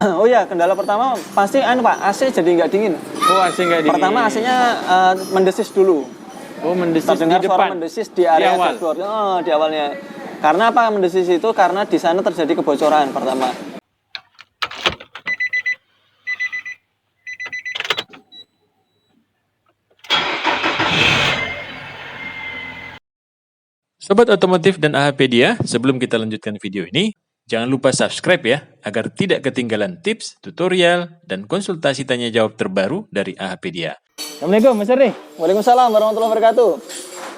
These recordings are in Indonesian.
Oh ya, kendala pertama pasti Pak, AC jadi nggak dingin. Oh, AC nggak dingin. Pertama AC-nya mendesis dulu. Oh, mendesis Terdengar di suara depan. mendesis di area awal. dashboard. Oh, di awalnya. Karena apa mendesis itu? Karena di sana terjadi kebocoran pertama. Sobat Otomotif dan AHPedia, sebelum kita lanjutkan video ini, jangan lupa subscribe ya, agar tidak ketinggalan tips, tutorial, dan konsultasi tanya jawab terbaru dari AHPedia. Assalamualaikum, Mas Ardi. Waalaikumsalam warahmatullahi wabarakatuh.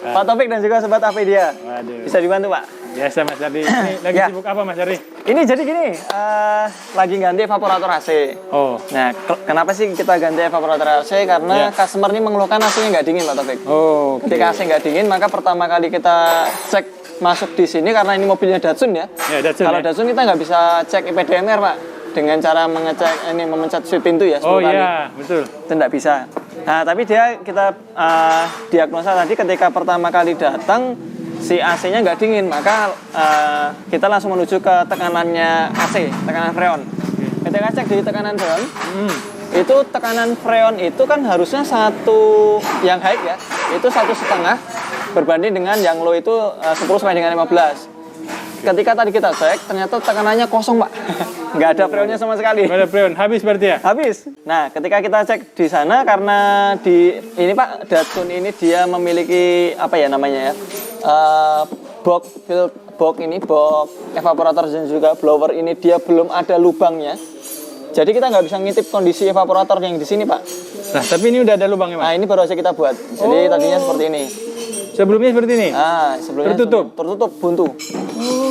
Pak Taufik dan juga sobat AHPedia. Waduh. Bisa dibantu, Pak? Biasa Mas Ardi. Ini lagi Ya. sibuk apa Mas Ardi? Ini jadi gini, lagi ganti evaporator AC. Oh. Nah, kenapa sih kita ganti evaporator AC? Karena Ya. customer ini mengeluhkan AC-nya nggak dingin, Pak Taufik. Oh. Ketika AC nggak dingin, maka pertama kali kita cek masuk di sini karena ini mobilnya Datsun ya. Ya, Datsun. Kalau Ya. Datsun kita nggak bisa cek IPDMR, Pak, dengan cara mengecek ini memencet sweep pintu ya 10 Oh kali. iya, betul. Itu nggak bisa. Nah, tapi kita diagnosa tadi ketika pertama kali datang si AC-nya nggak dingin, maka kita langsung menuju ke tekanannya AC, tekanan freon. Ketika cek di tekanan freon, itu tekanan freon itu kan harusnya satu yang high ya, itu 1,5 berbanding dengan yang low itu 10 sampai dengan 15. Ketika tadi kita cek, ternyata tekanannya kosong, Pak. Nggak ada freonnya sama sekali. Ada freon, habis berarti ya? Habis. Nah, ketika kita cek di sana karena ini Pak Datsun ini dia memiliki apa ya namanya ya? Box evaporator dan juga blower ini dia belum ada lubangnya. Jadi kita nggak bisa ngintip kondisi evaporator yang di sini, Pak. Nah, tapi ini udah ada lubangnya, Mas? Nah, ini baru aja kita buat. Jadi tadinya seperti ini. Sebelumnya seperti ini? Sebelumnya Tertutup? tertutup, buntu.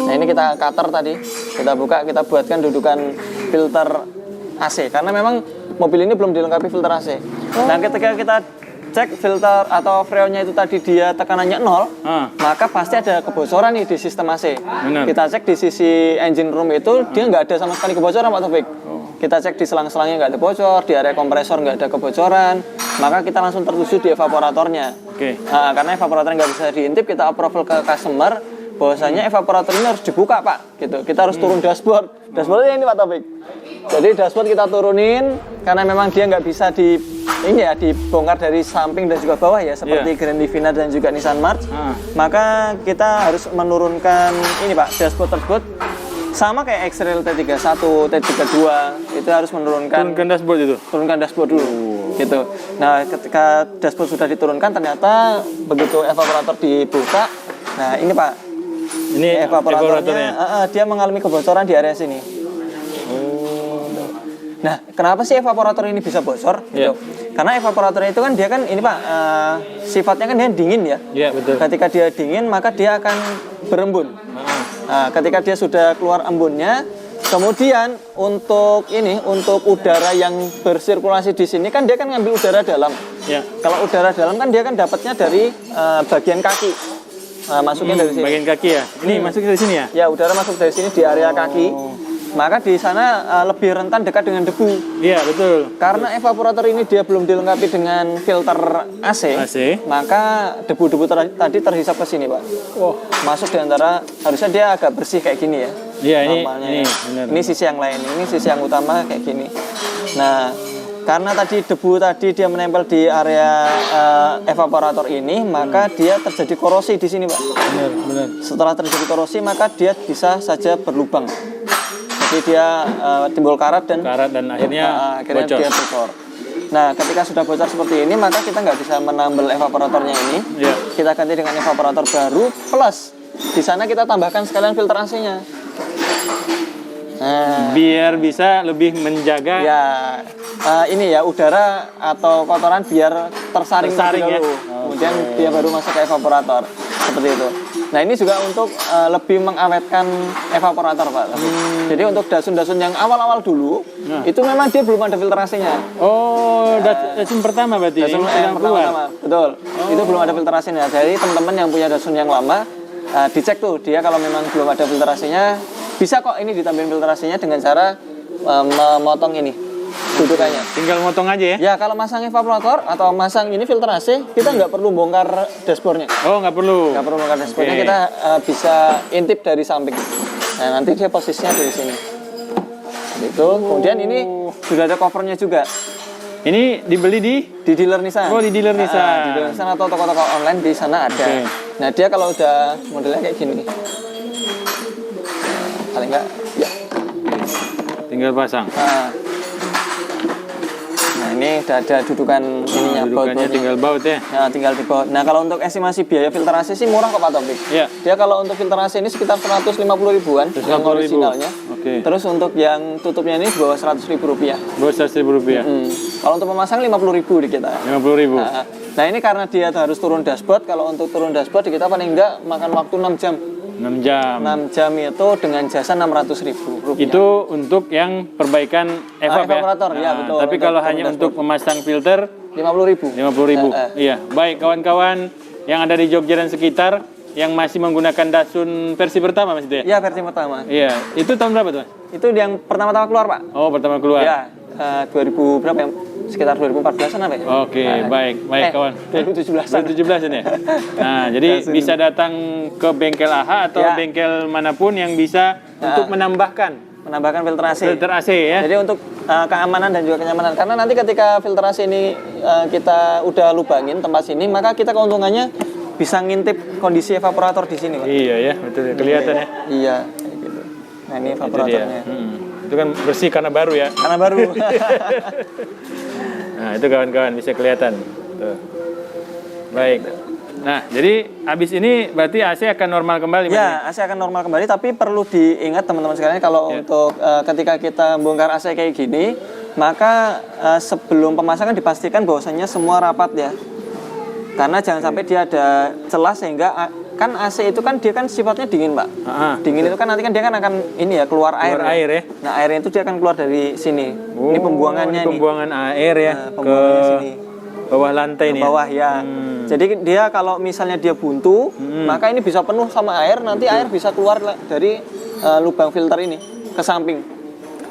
Nah, ini kita cutter tadi. Kita buka, kita buatkan dudukan filter AC. Karena memang mobil ini belum dilengkapi filter AC. Nah, ketika kita cek filter atau freonnya itu tadi dia tekanannya 0, maka pasti ada kebocoran nih di sistem AC. Benar. Kita cek di sisi engine room itu dia nggak ada sama sekali kebocoran, Pak Taufik. Kita cek di selang-selangnya nggak ada bocor, di area kompresor nggak ada kebocoran, maka kita langsung tertuju di evaporatornya. Oke. Nah, karena evaporator nggak bisa diintip, kita approval ke customer bahwasanya evaporator ini harus dibuka, Pak. Gitu. Kita harus turun dashboard. Dashboardnya ini, Pak Taufik. Jadi dashboard kita turunin karena memang dia nggak bisa dibongkar dari samping dan juga bawah ya, seperti Grand Livina dan juga Nissan March. Maka kita harus menurunkan ini, Pak, dashboard tersebut. Sama kayak X-Trail T31, T32, itu harus menurunkan. Turunkan dashboard itu? Turunkan dashboard dulu, gitu. Nah, ketika dashboard sudah diturunkan, ternyata begitu evaporator dibuka, nah ini Pak, Ini evaporatornya, dia mengalami kebocoran di area sini. Nah, kenapa sih evaporator ini bisa bocor? Gitu. Karena evaporator itu kan dia kan ini Pak, sifatnya kan dia dingin ya. Iya, betul. Ketika dia dingin, maka dia akan berembun. Nah, ketika dia sudah keluar embunnya, kemudian untuk udara yang bersirkulasi di sini kan dia kan ngambil udara dalam. Ya. Kalau udara dalam kan dia kan dapatnya dari bagian kaki. Nah, masuknya dari sini. Bagian kaki ya? Ini masuk dari sini ya? Ya, udara masuk dari sini di area kaki. Maka di sana lebih rentan dekat dengan debu. Iya, betul. Karena evaporator ini dia belum dilengkapi dengan filter AC. Maka debu-debu tadi terhisap ke sini, Pak. Masuk di antara, harusnya dia agak bersih kayak gini ya. Iya, ini benar. Ini sisi yang lain, ini sisi yang utama kayak gini. Nah, karena tadi debu tadi dia menempel di area evaporator ini, maka dia terjadi korosi di sini, Pak. Benar. Setelah terjadi korosi, maka dia bisa saja berlubang. Jadi dia timbul karat dan akhirnya bocor. dia bocor. Nah, ketika sudah bocor seperti ini, maka kita nggak bisa menambal evaporatornya ini. Iya. Kita ganti dengan evaporator baru, plus di sana kita tambahkan sekalian filter AC-nya. Nah, Biar bisa lebih menjaga. ya ini ya udara atau kotoran biar tersaring ya. dulu. Kemudian dia baru masuk ke evaporator. Seperti itu. Nah, ini juga untuk lebih mengawetkan evaporator, Pak. Jadi untuk Datsun yang awal-awal dulu, itu memang dia belum ada filter AC-nya. Oh, Datsun pertama berarti? Datsun yang pertama, betul. Itu belum ada filter AC-nya. Jadi teman-teman yang punya Datsun yang lama, dicek tuh dia kalau memang belum ada filter AC-nya, bisa kok ini ditambahin filter AC-nya dengan cara memotong ini dudukannya. Tinggal motong aja ya? Ya, kalau masang evaporator atau masang ini filter AC, kita nggak perlu bongkar dashboardnya. Oh, nggak perlu? Nggak perlu bongkar dashboardnya, kita bisa intip dari samping. Nah, nanti dia posisinya dari sini. Gitu. Itu. Kemudian ini sudah ada covernya juga. Ini dibeli di Dealer Nissan. Oh, di dealer Nissan. Di dealer Nissan atau toko-toko online di sana ada. Oke. Nah, dia kalau udah modelnya kayak gini. Paling enggak ya. tinggal pasang. Nah, ini udah ada dudukan ininya, Dudukannya baut-bautnya. tinggal baut ya. Nah, tinggal di bawah. Nah, kalau untuk estimasi biaya filter AC sih murah kok Pak Taufik. Iya. Dia kalau untuk filter AC ini sekitar 150 ribuan yang 150.000. originalnya. Oke. Terus untuk yang tutupnya ini di bawah 100.000 rupiah. Bawah 100.000 rupiah. Kalau untuk memasang 50.000 di kita. 50.000. Nah, ini karena dia harus turun dashboard. Kalau untuk turun dashboard di kita paling enggak makan waktu 6 jam. 6 jam. 6 jam itu dengan jasa 600.000 rupiah. Itu untuk yang perbaikan evap ya. Evaporator, ya, betul. Tapi Untuk kalau turun hanya dashboard. untuk memasang filter 50.000. 50.000. Iya, baik kawan-kawan yang ada di Jogja dan sekitar yang masih menggunakan Datsun versi pertama Mas itu ya? Iya, versi pertama. Iya, itu tahun berapa tuh Mas? Itu yang pertama-tama keluar, Pak. Oh, pertama keluar. Ya, 2000 berapa ya? Sekitar 2014-an apa ya? Oke, baik kawan. 2017-an. 2017 ini ya. Nah, jadi bisa datang ke bengkel AHA atau Ya. bengkel manapun yang bisa untuk menambahkan Filter AC. filter AC ya. Jadi untuk keamanan dan juga kenyamanan. Karena nanti ketika filter AC ini kita udah lubangin tempat sini, maka kita keuntungannya bisa ngintip kondisi evaporator di sini, Pak. Iya ya, betul ya. Kelihatan ya. Iya, kayak gitu. Nah, ini Itu dia. evaporatornya. Itu kan bersih karena baru ya. Karena baru. Nah, itu kawan-kawan bisa kelihatan. Tuh. Baik. Nah, jadi habis ini berarti AC akan normal kembali Mas? Ya, AC akan normal kembali, tapi perlu diingat teman-teman sekalian kalau untuk ketika kita bongkar AC kayak gini, maka sebelum pemasangan dipastikan bahwasannya semua rapat ya. Karena jangan sampai dia ada celah sehingga kan AC itu kan dia kan sifatnya dingin, Pak. Dingin itu kan nanti kan dia kan akan ini ya keluar air. Keluar air ya. Nah, airnya itu dia akan keluar dari sini. Oh, ini pembuangannya ini pembuangan air ya ke pembuangannya sini. bawah lantai nih. Bawah ya. Jadi dia kalau misalnya dia buntu, maka ini bisa penuh sama air, nanti air bisa keluar dari lubang filter ini ke samping.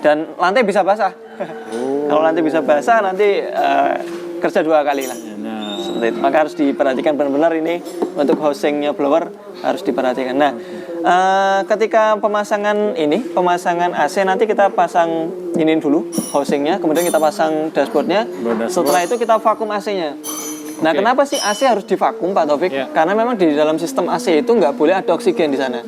Dan lantai bisa basah. Kalau lantai bisa basah nanti kerja 2 kali lah. Nah, Seperti itu. Maka harus diperhatikan benar-benar ini untuk housingnya blower harus diperhatikan. Nah, ketika pemasangan AC nanti kita pasang ini dulu housingnya, kemudian kita pasang dashboardnya. Setelah itu kita vakum AC-nya. Nah, kenapa sih AC harus divakum, Pak Taufik? Ya. Karena memang di dalam sistem AC itu nggak boleh ada oksigen di sana.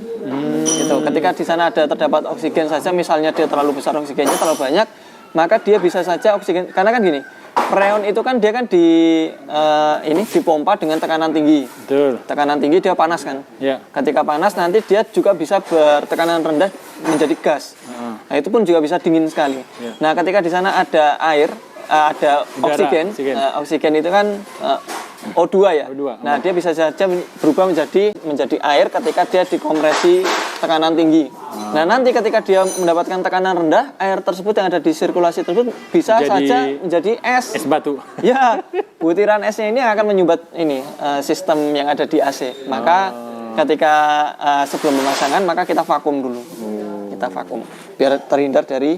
Gitu. Ketika di sana terdapat oksigen saja, misalnya dia terlalu besar oksigennya terlalu banyak, maka dia bisa saja oksigen. Karena kan gini, freon itu kan dia kan dipompa dengan tekanan tinggi. betul. Tekanan tinggi dia panas kan. Ya. Ketika panas nanti dia juga bisa bertekanan rendah menjadi gas. Nah, itu pun juga bisa dingin sekali. Ya. Nah, ketika di sana ada air, ada oksigen. Oksigen itu kan O2 ya. O2. Nah, dia bisa saja berubah menjadi air ketika dia dikompresi tekanan tinggi. Nah, nanti ketika dia mendapatkan tekanan rendah, air tersebut yang ada di sirkulasi tersebut bisa saja menjadi es. Es batu. Ya, butiran esnya ini akan menyumbat sistem yang ada di AC. Maka ketika sebelum pemasangan maka kita vakum dulu. Kita vakum biar terhindar dari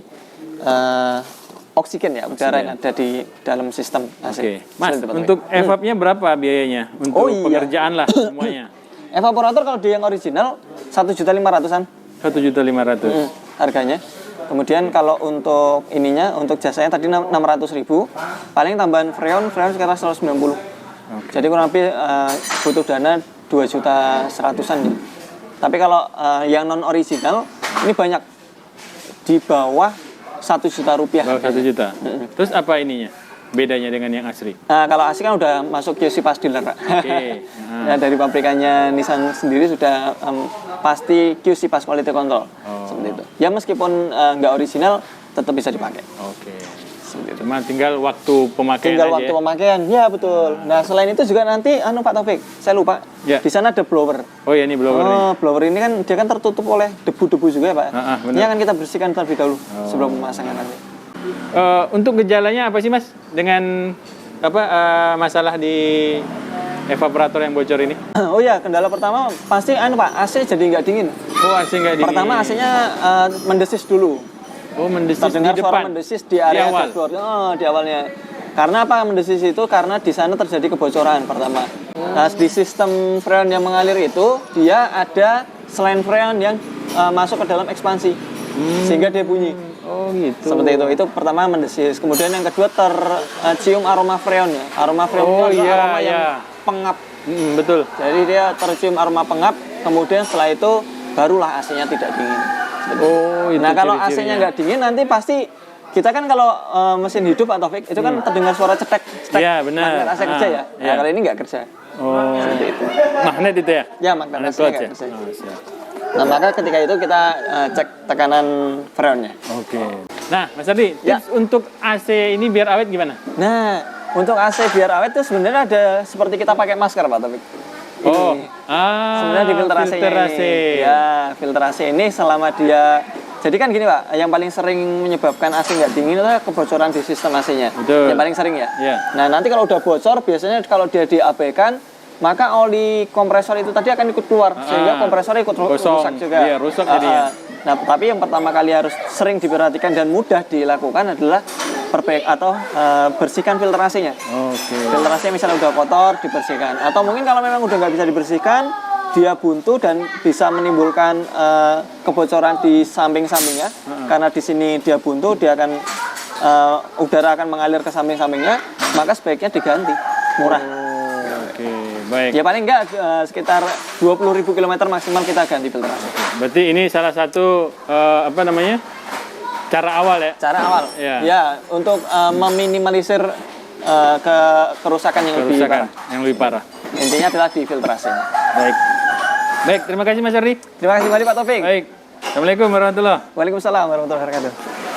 oksigen ya, udara yang ada di dalam sistem AC. Oke. Mas, untuk evapnya berapa biayanya? Untuk pengerjaan lah semuanya. Evaporator kalau dia yang original 1.500.000-an 1.500.000. harganya. Kemudian kalau untuk ininya, untuk jasanya tadi 600.000, paling tambahan freon sekitar 190. Jadi kurang lebih butuh dana 2.100.000-an ya. Tapi kalau yang non original ini banyak di bawah 1 juta rupiah. Bawah 1 juta. Terus apa ininya? Bedanya dengan yang asli? Nah, kalau asli kan udah masuk QC pas dealer, Pak. Oke. Ya, dari pabrikannya Nissan sendiri sudah pasti QC pas quality control. Seperti itu. Ya meskipun nggak original, tetap bisa dipakai. Oke. Cuma tinggal waktu pemakaian Tinggal aja waktu ya? pemakaian, ya betul. Nah, selain itu juga nanti, Pak Taufik, saya lupa. Ya. Di sana ada blower. Oh ya, ini blower nih. Blower ini kan dia kan tertutup oleh debu-debu juga ya, Pak. benar. Ini akan kita bersihkan terlebih dahulu sebelum pemasangan nanti. Untuk gejalanya apa sih Mas dengan masalah di evaporator yang bocor ini? Oh ya, kendala pertama pasti Pak, AC jadi nggak dingin. Oh, AC nggak dingin. Pertama AC-nya mendesis dulu. Oh, mendesis Terdengar di suara depan. mendesis di area awal. dashboard. Di awalnya. Karena apa mendesis itu? Karena di sana terjadi kebocoran pertama. Nah, di sistem freon yang mengalir itu dia ada selain freon yang masuk ke dalam ekspansi sehingga dia bunyi. Oh gitu. Seperti itu. Itu pertama mendesis. Kemudian yang kedua tercium aroma freon ya. Aroma freon Oh, itu adalah iya, aroma yang iya. pengap. Betul. Jadi dia tercium aroma pengap. Kemudian setelah itu barulah AC-nya tidak dingin. Oh, itu Nah kalau ciri-cirinya. AC-nya nggak dingin nanti pasti kita kan kalau mesin hidup atau Taufik itu kan terdengar suara cetek. Iya, benar. Magnet AC kerja ya. Iya. Nah kalau ini nggak kerja. Oh. Seperti itu. Magnet itu ya? Ya magnet AC-nya clutch nggak ya? kerja. Oh, siap. Nah maka ketika itu kita cek tekanan freonnya. Oke. Nah, Mas Ardi, Ya. tips untuk AC ini biar awet gimana? Nah untuk AC biar awet itu sebenarnya ada seperti kita pakai masker Pak Taufik. Oh, Ini. Sebenarnya di filter AC-nya filter AC. ini. Ya, filter AC ini selama dia jadi kan gini Pak, yang paling sering menyebabkan AC nggak dingin itu kebocoran di sistem AC-nya. Betul. Yang paling sering ya. Iya. Nah, nanti kalau udah bocor biasanya kalau dia diabaikan maka oli kompresor itu tadi akan ikut keluar sehingga kompresornya ikut Kosong. rusak juga. Iya, rusak jadinya. Nah, tapi yang pertama kali harus sering diperhatikan dan mudah dilakukan adalah bersihkan filter AC-nya. Oke. Filter AC misalnya udah kotor dibersihkan atau mungkin kalau memang udah nggak bisa dibersihkan dia buntu dan bisa menimbulkan kebocoran di samping-sampingnya karena di sini dia buntu dia akan udara akan mengalir ke samping-sampingnya maka sebaiknya diganti murah. Oke, baik. Ya paling enggak sekitar 20.000 km maksimal kita ganti filter AC. Berarti ini salah satu cara awal ya? Cara awal ya untuk meminimalisir kerusakan yang lebih Kerusakan parah. yang lebih parah. Intinya adalah di filter AC. Baik. Baik, terima kasih Mas Ardi. Terima kasih kembali Pak Taufik. Baik. Assalamualaikum warahmatullahi wabarakatuh. Waalaikumsalam warahmatullahi wabarakatuh.